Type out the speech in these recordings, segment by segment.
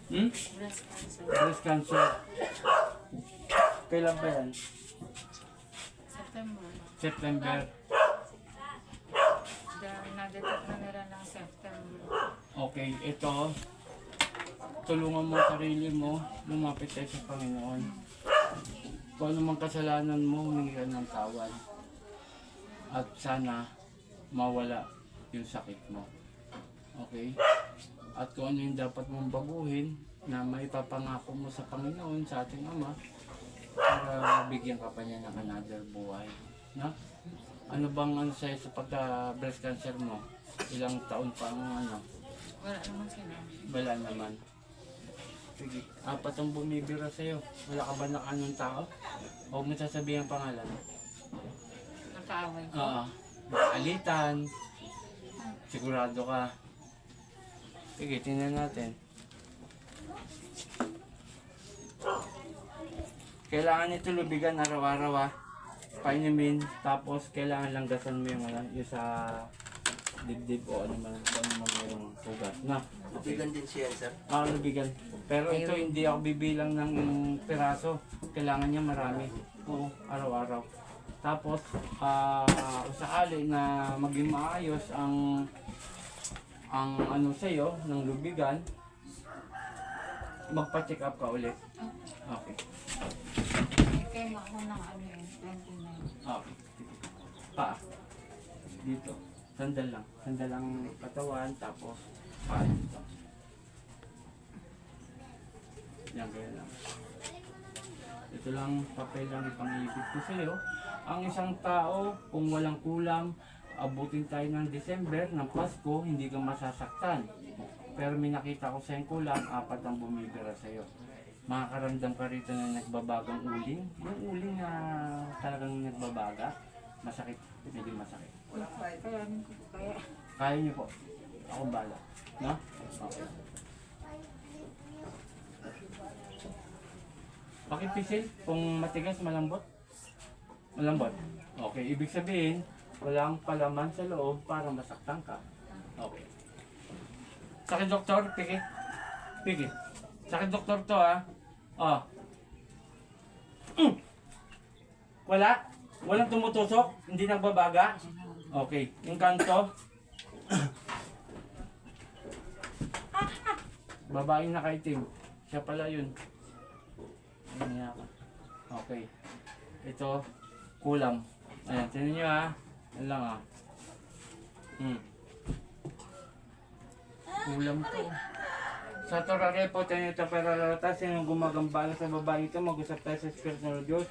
Breast cancer. Breast cancer. Kailan ba yan? September. September. Nadetect na nila ng September. Okay, ito. Tulungan mo ang sarili mo. Lumapit tayo sa Panginoon. Kung ano mang kasalanan mo, humingi ka ng tawad. At sana mawala yung sakit mo. Okay? At kung ano yung dapat mong baguhin na may papangako mo sa Panginoon, sa ating Ama, para bigyan ka pa niya ng another buhay. Na? Ano bang ano sa'yo sa pagka-breast cancer mo? Ilang taon pa ang ano? Wala naman sinabi. Wala naman. Sige, apat ang bumibira sa'yo. Wala ka ba na anong tao? Huwag mo sasabihin ang pangalan. Nakaaway ko. Oo. Alitan. Sigurado ka. Sige, tingnan natin. Kailangan ito lubigan araw-araw ah. Painumin, tapos kailangan langgasan mo yung ano, yung sa dibdib o ano man yung sugat. Na, Lubigan din siya, sir. lubigan. Pero ito hindi ako bibilang ng piraso. Kailangan niya marami. Oo, araw-araw. Tapos, sakali na maging maayos ang ano sa'yo, ng lubigan, magpa-check up ka ulit. Okay. Kaya ako ng ano yun, 29. Okay. Paa. Dito. Sandal lang. Sandal lang katawan, tapos paa dito. Yan, kaya lang. Ito lang, papel lang ipang-ibig ko sa'yo. Ang isang tao, kung walang kulang, abutin tayo ng December, ng Pasko, hindi ka masasaktan. Pero may nakita ko sa'yong kulang, 4 ang bumibira sa'yo. Makakaramdam ka rito na nagbabagang uling. Yung uling na talagang nagbabaga, masakit, medyo masakit. Kaya ano ko kaya. Kaya niyo po. Ako bala. No? Okay. Pakipisil kung matigas, malambot. Malambot. Okay, ibig sabihin, walang palaman sa loob para masaktan ka. Okay. Sakit doktor, piki. Piki. Sakit doktor to ha. Oh. Wala? Walang tumutusok? Hindi nagbabaga? Okay. Yung kanto. Babaeng nakaitim. Siya pala yun. Ayan niya ako. Okay. Ito, kulam. Ayan, tinan nyo ha. Yan lang ha. Kulam to. Sa Torare po, tayo ito para lalatas. Yung gumagambala sa babae ito, mag-usap tayo sa Espiritu ng Diyos.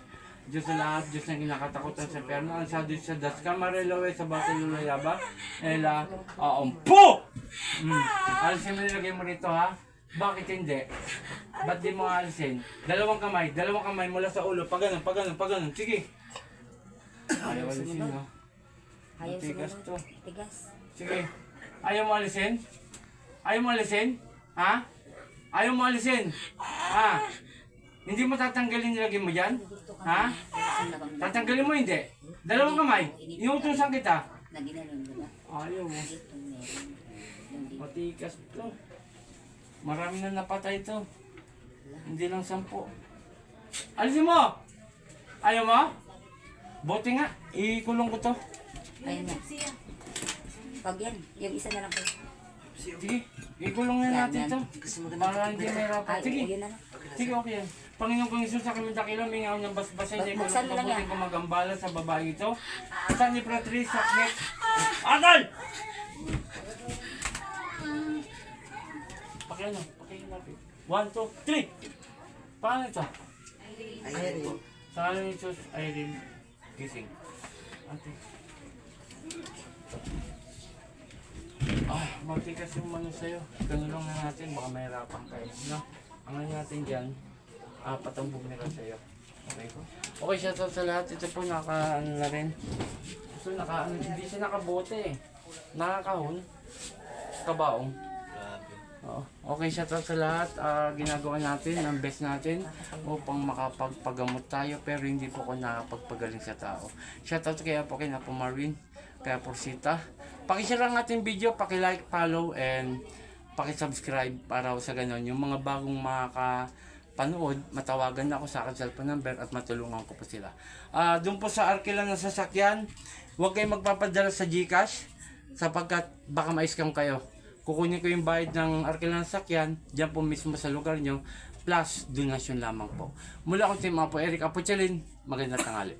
Diyos sa lahat, Diyos na kinakatakutan sa perno. Ang sa Diyos sa das kamarelowe sa bato lulayaba. Ela, aampo! Alisin mo nilagay mo rito ha. Bakit hindi? Ba't di mo alisin? Dalawang kamay mula sa ulo. Pag ganun. Sige. Ayaw alisin no? Ayaw Matigas to. Tigas. Sige. Ayaw mo alisin? Ayaw mo alisin? Ha? Ayaw mo alisin? Ha? Hindi mo tatanggalin nilagay mo dyan? Ha? Tatanggalin mo hindi? Dalawang kamay. Inutusan kita. Naginanon mo na. Ayaw mo. Ito meron. Matikas to. Marami na napatay to. Hindi lang 10. Alisin mo! Ayaw mo? Buti nga. Ikulong ko to. Ayun na. Pag yan, yung isa na lang po. Sige. Ikulong na natin to. Para hindi may rapat. Ay, Sige. yun na lang. Sige, okay yan. Panginoon kong Isus, sa kaming dakila, may ngaw niyang basbasan niya. Buksan mo lang yan. Mabuting kumagambala sa babae ito. Saan ni Patrice, sakit? Atal! Pakiano, natin. 1, 2, 3! Paano ito? Ayan po. Sa kalan ni Isus, Irene, gising. Ate. Matikas yung mano sa'yo. Ganun lang na natin, baka mahirapan kayo. No? Ang ano natin dyan, 4 ang bumira sa'yo. Okay po? Okay, shoutout sa lahat. Ito po naka-ano na rin. So, hindi siya nakabote eh. Nakakahon. Kabaong. Oo. Okay, shoutout sa lahat. Ginagawa natin, ang best natin upang makapagpagamot tayo pero hindi po ako nakapagpagaling sa tao. Shoutout kaya po kay Apo Marvin, kaya po Sita. Pakishare ang ating video, paki-like, follow, and Paki-subscribe para sa ganon yung mga bagong makakapanood, matawagan ako sa akin cellphone number at matulungan ko po sila. Doon po sa arkila ng sasakyan, huwag kayong magpapadala sa GCash sapagkat baka ma-scam kayo. Kukunin ko yung bayad ng arkila ng sasakyan diyan po mismo sa lugar nyo plus donasyon lamang po. Mula akong si Mapo Eric Apuchalin, magandang tanghali.